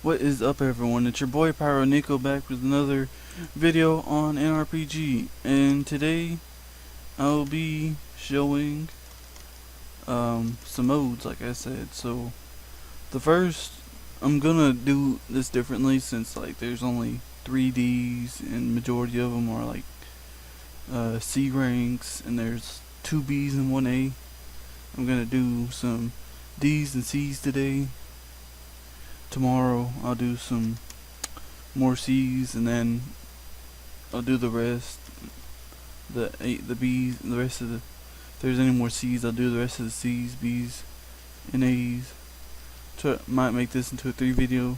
What is up, everyone? It's your boy Pyro Nico back with another video on NRPG, and today I'll be showing some modes, like I said. So the first, I'm gonna do this differently since there's only 3Ds and majority of them are C ranks, and there's 2 Bs and 1 A. I'm gonna do some Ds and Cs today. Tomorrow I'll do some more C's, and then I'll do the rest, the B's, and the rest of the. If there's any more C's, I'll do the rest of the C's, B's, and A's. Might make this into a 3 video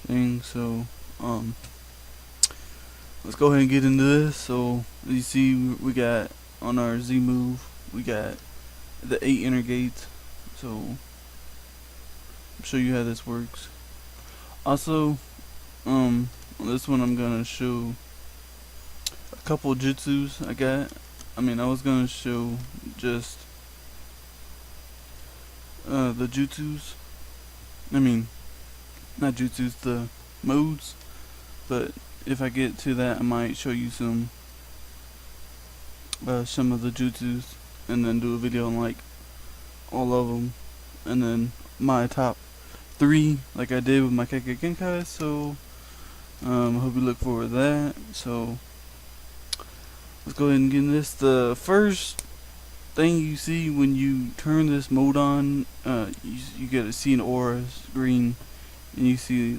thing. So let's go ahead and get into this. So as you see, we got on our Z move, we got the 8 inner gates. So show you how this works. Also, on this one I'm gonna show a couple jutsus I got. I was gonna show just the jutsus. Not jutsus, the modes. But if I get to that, I might show you some of the jutsus, and then do a video on all of them, and then my top 3 like I did with my Kekkei Genkai. So I hope you look forward to that. So let's go ahead and get in this. The first thing you see when you turn this mode on, you get to see an aura green, and you see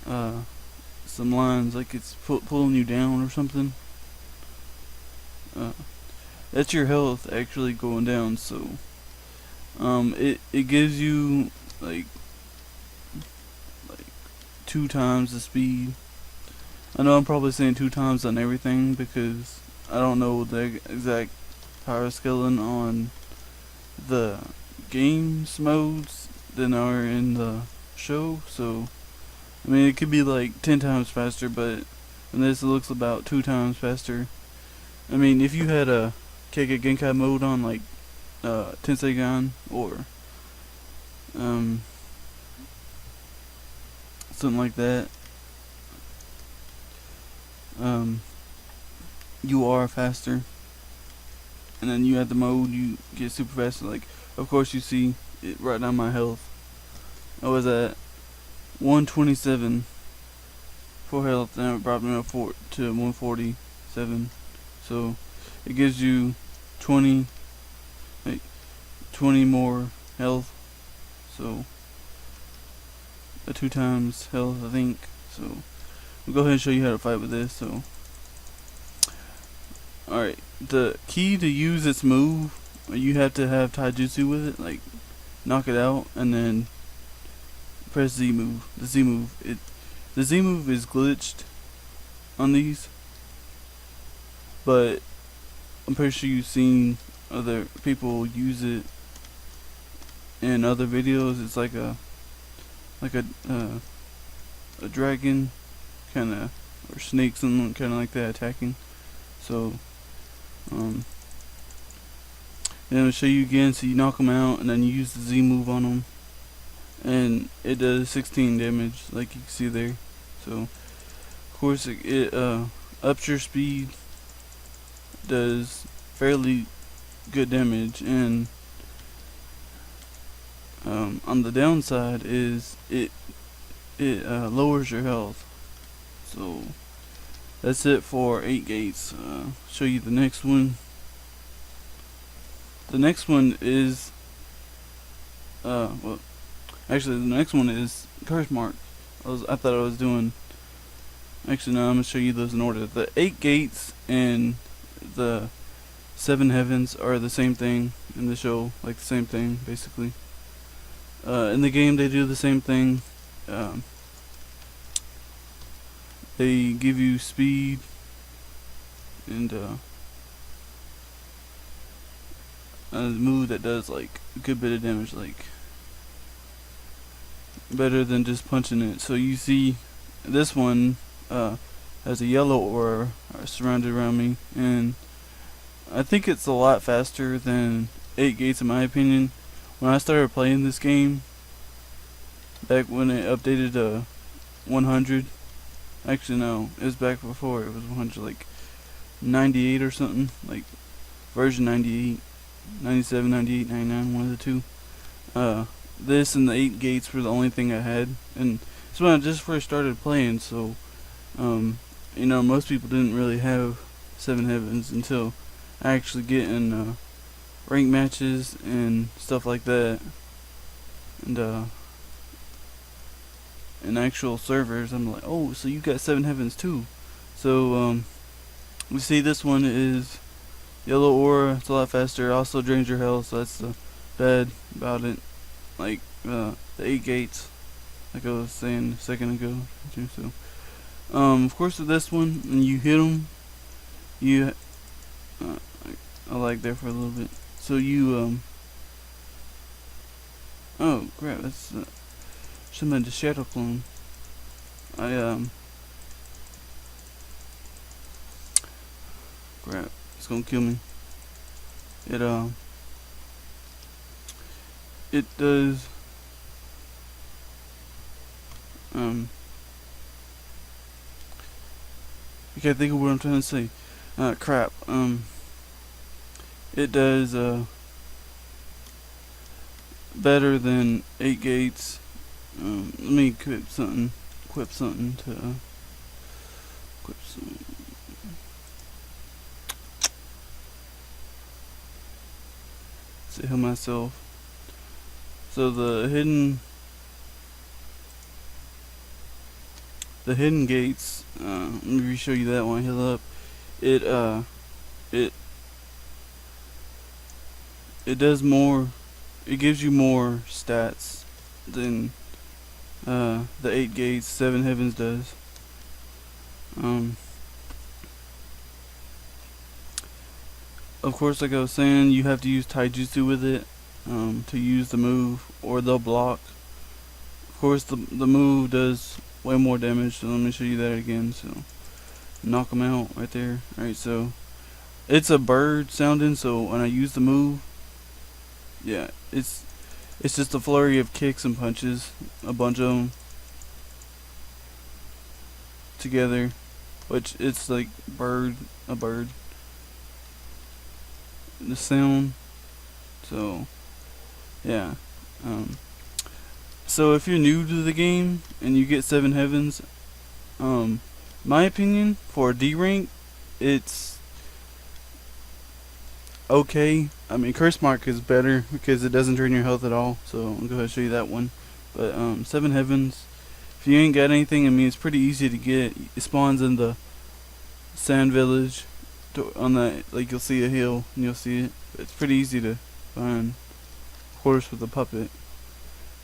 some lines like it's pulling you down or something. That's your health actually going down. So it gives you like 2 times the speed. I know I'm probably saying 2 times on everything because I don't know the exact power scaling on the games modes than are in the show. So it could be 10 times faster, but in this it looks about 2 times faster. If you had a Kekkei Genkai mode on Tenseigan or something like that, you are faster, and then you add the mode, you get super fast. Of course, you see it right now. My health, I was at 127 for health, and it brought me up to 147. So it gives you 20 more health, so 2 times health, I think. So we'll go ahead and show you how to fight with this. So alright, the key to use this move, you have to have taijutsu with it, knock it out, and then press Z move. The Z move is glitched on these, but I'm pretty sure you've seen other people use it in other videos. It's like a dragon kinda, or snake, something kinda like that, attacking. So then I'll show you again. So you knock them out, and then you use the Z move on them, and it does 16 damage, like you can see there. So of course it ups your speed, does fairly good damage, and on the downside is it lowers your health. So that's it for 8 gates. Show you the next one. The next one is actually the next one is Curse Mark. I thought I was doing. Actually, no, I'm gonna show you those in order. The 8 gates and the 7 heavens are the same thing in the show, the same thing basically. In the game they do the same thing. They give you speed and a move that does a good bit of damage, better than just punching it. So you see this one has a yellow aura surrounded around me, and I think it's a lot faster than 8 gates in my opinion. When I started playing this game back when it updated 100. Actually no, it was back before it was 100, like 98 or something, like version 98, 97, 98, 99, one of the two. This and the 8 gates were the only thing I had, and it's when I just first started playing, so you know, most people didn't really have 7 heavens until I actually get in rank matches and stuff like that, and in actual servers. I'm like, oh, so you got 7 heavens too. So we see this one is yellow aura. It's a lot faster. Also drains your health, so that's the bad about it. Like the 8 gates, like I was saying a second ago. So of course with this one, when you hit them, you I like there for a little bit. So you oh crap, that's some of the shadow clone. Crap, it's gonna kill me. It does I can't think of what I'm trying to say. Crap. It does better than 8 gates. Let me equip something to equip something. To heal myself. So the hidden gates, let me show you that one. Heal up. It does more. It gives you more stats than the 8 gates, 7 heavens does. Of course, like I was saying, you have to use taijutsu with it to use the move, or they'll block. Of course, the move does way more damage, so let me show you that again. So knock them out right there. Alright, so it's a bird sounding, so when I use the move, yeah, it's just a flurry of kicks and punches, a bunch of them together, which it's like a bird, the sound. So yeah, so if you're new to the game and you get 7 heavens, my opinion, for D rank, it's okay. I mean, curse mark is better because it doesn't drain your health at all, so I'll go ahead and show you that one. But 7 heavens, if you ain't got anything, I mean, it's pretty easy to get. It spawns in the sand village on that, like, you'll see a hill and you'll see it. It's pretty easy to find, of course, with a puppet.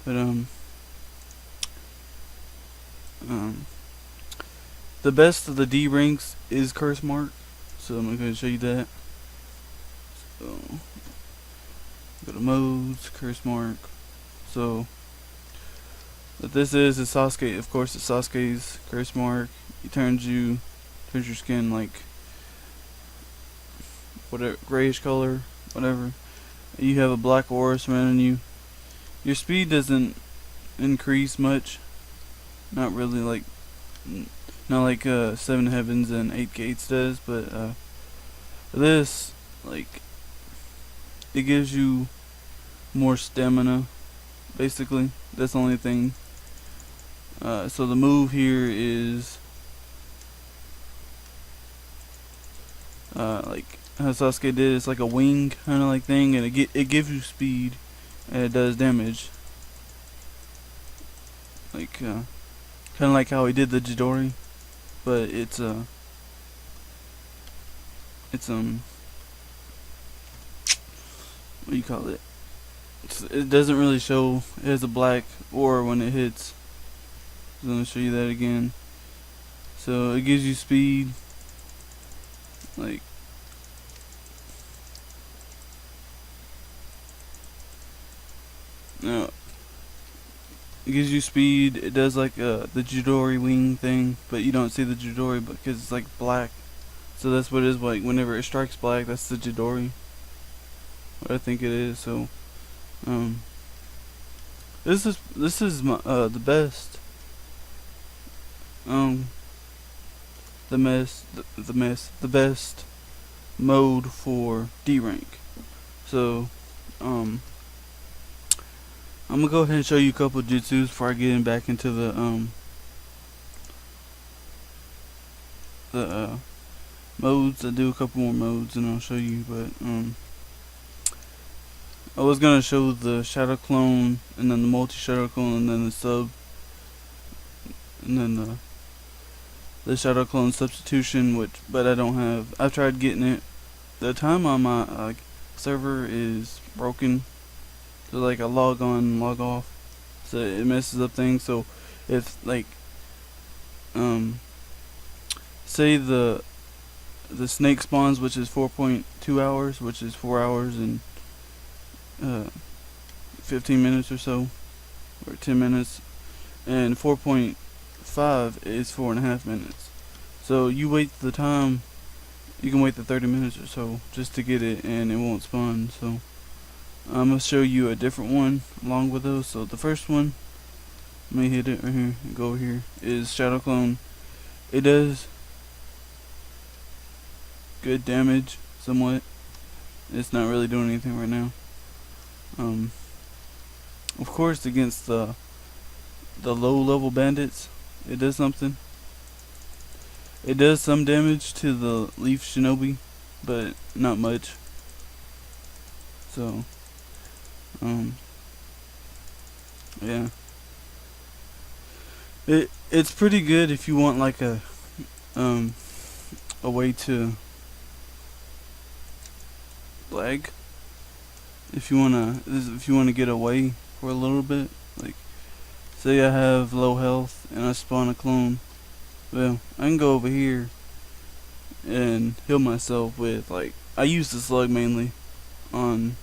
But the best of the D ranks is curse mark, so I'm going to show you that. So go to modes, curse mark. So what this is Sasuke. Of course, it's Sasuke's curse mark. He turns your skin like whatever, grayish color, whatever. You have a black aura surrounding you. Your speed doesn't increase much. Not really, like not like 7 heavens and 8 gates does, but this, like, it gives you more stamina, basically. That's the only thing. So the move here is like how Sasuke did. It's like a wing kind of like thing, and it gives you speed, and it does damage. Like kind of like how he did the Chidori, but it's what do you call it? It doesn't really show. It has a black aura when it hits. So let me show you that again. So it gives you speed, like no. It gives you speed. It does like the Chidori wing thing, but you don't see the Chidori because it's like black. So that's what it is. Like whenever it strikes black, that's the Chidori. What I think it is. So This is my the best um the best mode for D rank. So I'm gonna go ahead and show you a couple of jutsus before I get back into the modes. I do a couple more modes and I'll show you, but I was gonna show the shadow clone and then the multi shadow clone and then the sub and then the shadow clone substitution, but I don't have. I've tried getting it. The time on my server is broken, so like I log on, log off, so it messes up things. So if like say the snake spawns, which is 4.2 hours, which is 4 hours and 15 minutes or so, or 10 minutes, and 4.5 is 4.5 minutes. So you wait the time, you can wait the 30 minutes or so just to get it, and it won't spawn. So I'm gonna show you a different one along with those. So the first one, let me hit it right here and go over here, is Shadow Clone. It does good damage somewhat. It's not really doing anything right now. Of course, against the low level bandits, it does something. It does some damage to the Leaf Shinobi, but not much. So yeah, it's pretty good if you want like a way to lag. If you wanna get away for a little bit, like say I have low health and I spawn a clone, well, I can go over here and heal myself with, like, I use the slug mainly on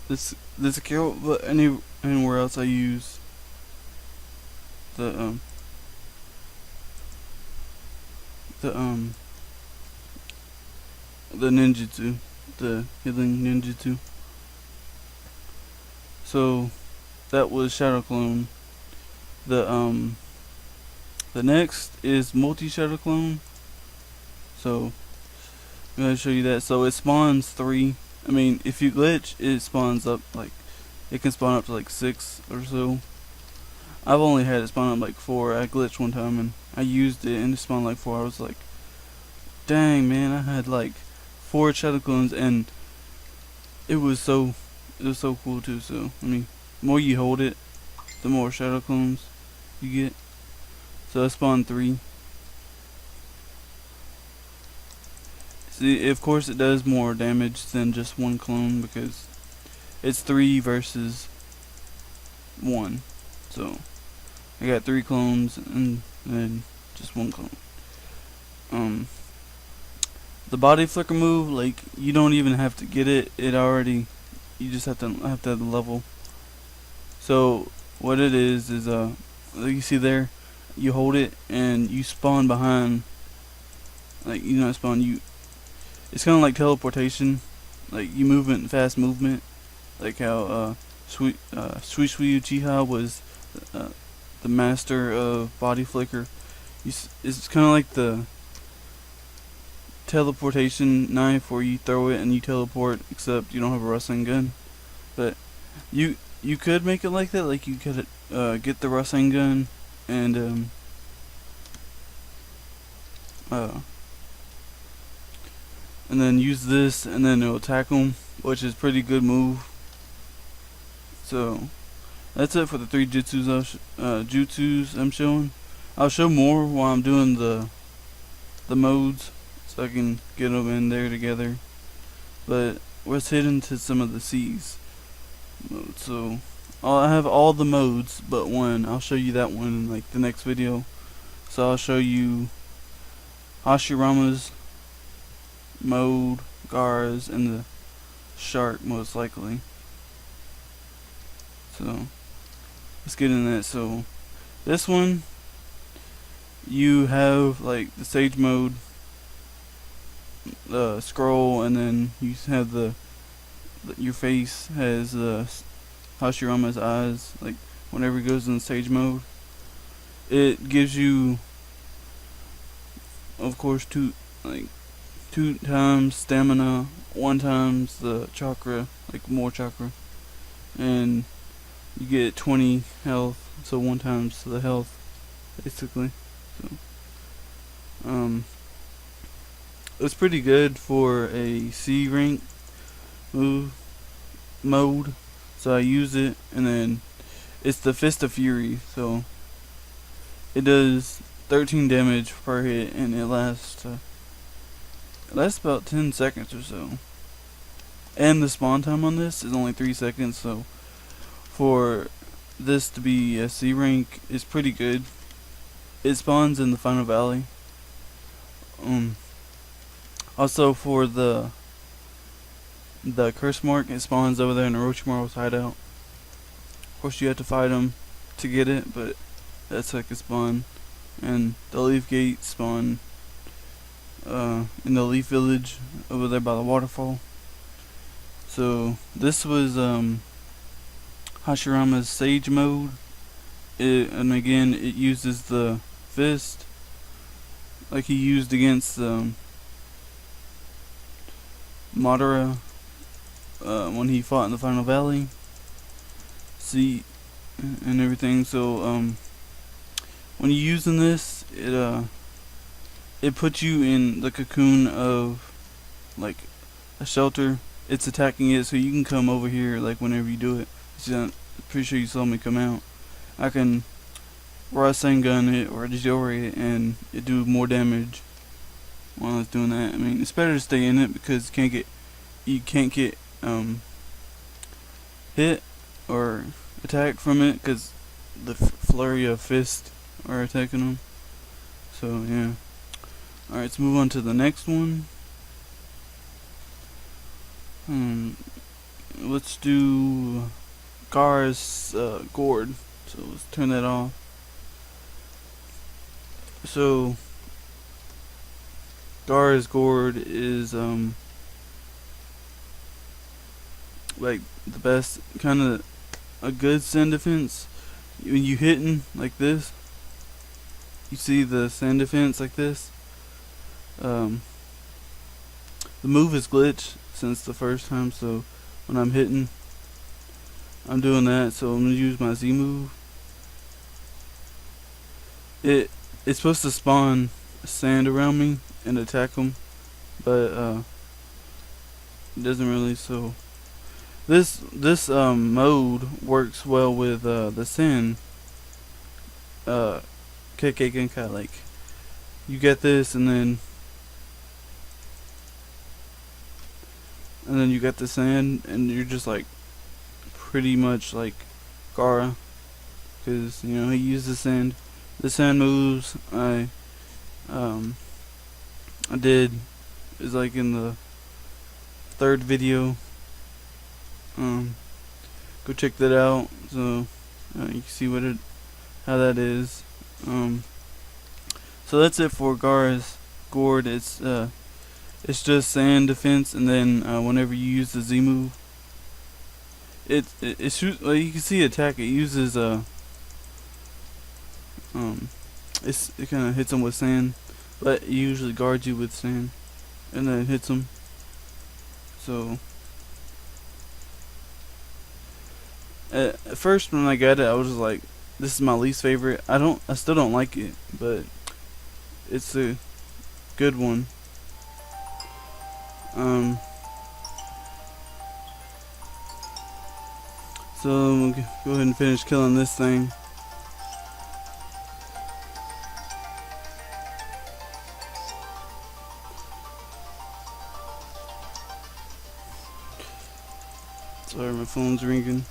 this account, but anywhere else I use the ninjutsu, the healing ninjutsu. So that was Shadow Clone. The next is multi Shadow Clone. So I'm gonna show you that. So it spawns 3. I mean, if you glitch, it spawns up, like, it can spawn up to like 6 or so. I've only had it spawn up like 4. I glitched one time and I used it and it spawned like 4. I was like, dang man, I had like 4 Shadow Clones and it was so cool too. So I mean, the more you hold it, the more Shadow Clones you get. So I spawned 3. See, of course it does more damage than just one clone because it's 3 versus 1. So I got 3 clones and then just 1 clone. The body flicker move, like, you don't even have to get it. It already, you just have to have the level. So what it is like you see there, you hold it and you spawn behind, like, you not spawn, it's kind of like teleportation, like you move in fast movement, like how Sweet Uchiha was the master of body flicker. It's kind of like the teleportation knife where you throw it and you teleport, except you don't have a Rasengan. But you could make it like that, like you could get the Rasengan and then use this and then it'll attack them, which is pretty good move. So that's it for the 3 jutsus I'm showing. I'll show more while I'm doing the modes, so I can get them in there together. But let's hit into some of the C's modes. So I have all the modes but one. I'll show you that one in like the next video. So I'll show you Hashirama's mode, Gaara's, and the shark most likely. So let's get in that. So this one, you have like the sage mode, scroll, and then you have your face has Hashirama's eyes, like whenever he goes in sage mode. It gives you, of course, two times stamina, 1 times the chakra, like more chakra, and you get 20 health, so 1 times the health, basically. So, it's pretty good for a C rank mode, so I use it, and then it's the Fist of Fury, so it does 13 damage per hit, and it lasts about 10 seconds or so. And the spawn time on this is only 3 seconds, so for this to be a C rank is pretty good. It spawns in the Final Valley. Also for the curse mark, it spawns over there in Orochimaru's hideout. Of course, you have to fight him to get it, but that's like a spawn. And the Leaf Gate spawn in the Leaf Village over there by the waterfall. So this was Hashirama's Sage mode. And again, it uses the fist like he used against Madara when he fought in the Final Valley. See, and everything. So when you're using this, it puts you in the cocoon of like a shelter. It's attacking it, so you can come over here like whenever you do it. I'm pretty sure you saw me come out. I can Rasengan it or Jori it, and it do more damage while it's doing that. I mean, it's better to stay in it because you can't get hit or attacked from it because the flurry of fists are attacking them. So yeah. Alright, let's move on to the next one. Let's do Gar's Gourd. So let's turn that off. So Gar's Gourd is like the best, kind of a good sand defense. When you hitting like this, you see the sand defense like this. The move is glitched since the first time, so when I'm hitting, I'm doing that. So I'm gonna use my Z move. It's supposed to spawn sand around me and attack them, but it doesn't really. So this mode works well with the sand KK Genkai. Like you get this, and then you get the sand, and you're just like pretty much like Gaara, because you know he uses sand. The sand moves I did is like in the 3rd video. Go check that out. So you can see how that is. So that's it for Gar's Gourd. It's just sand defense, and then whenever you use the Z move, it shoots. Well, you can see attack. It uses it kind of hits them with sand, but it usually guards you with sand, and then it hits them. So at first when I got it, I was just like, this is my least favorite. I still don't like it, but it's a good one. So I'm gonna go ahead and finish killing this thing. Sorry, my phone's ringing.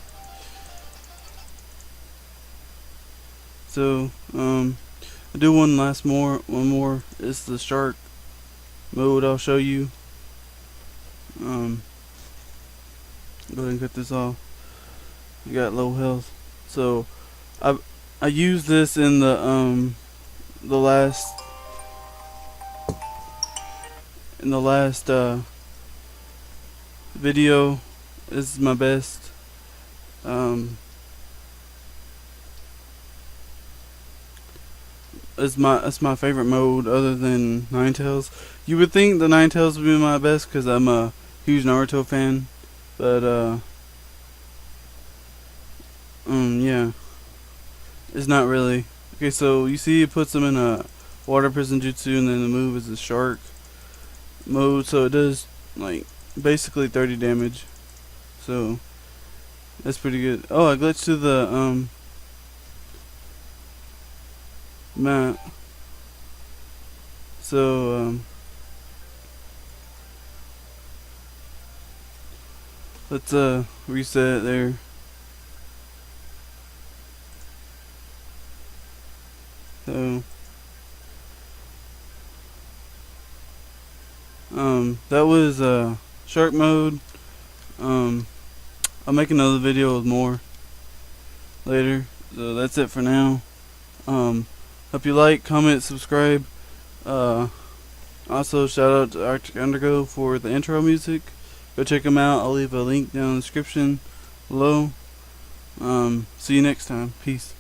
So, I do one more. It's the shark mode I'll show you. Go ahead and cut this off. I got low health. So, I used this in the last video. This is my best. It's my favorite mode other than Ninetales. You would think the Ninetales would be my best because I'm a huge Naruto fan, but yeah, it's not really. Okay, so you see it puts them in a water prison jutsu, and then the move is a shark mode, so it does like basically 30 damage. So that's pretty good. Oh, I glitched to the map. So let's reset there. So that was shark mode. I'll make another video with more later. So that's it for now. Hope you like, comment, subscribe. Also shout out to Arctic Undergo for the intro music. Go check them out. I'll leave a link down in the description below. See you next time. Peace.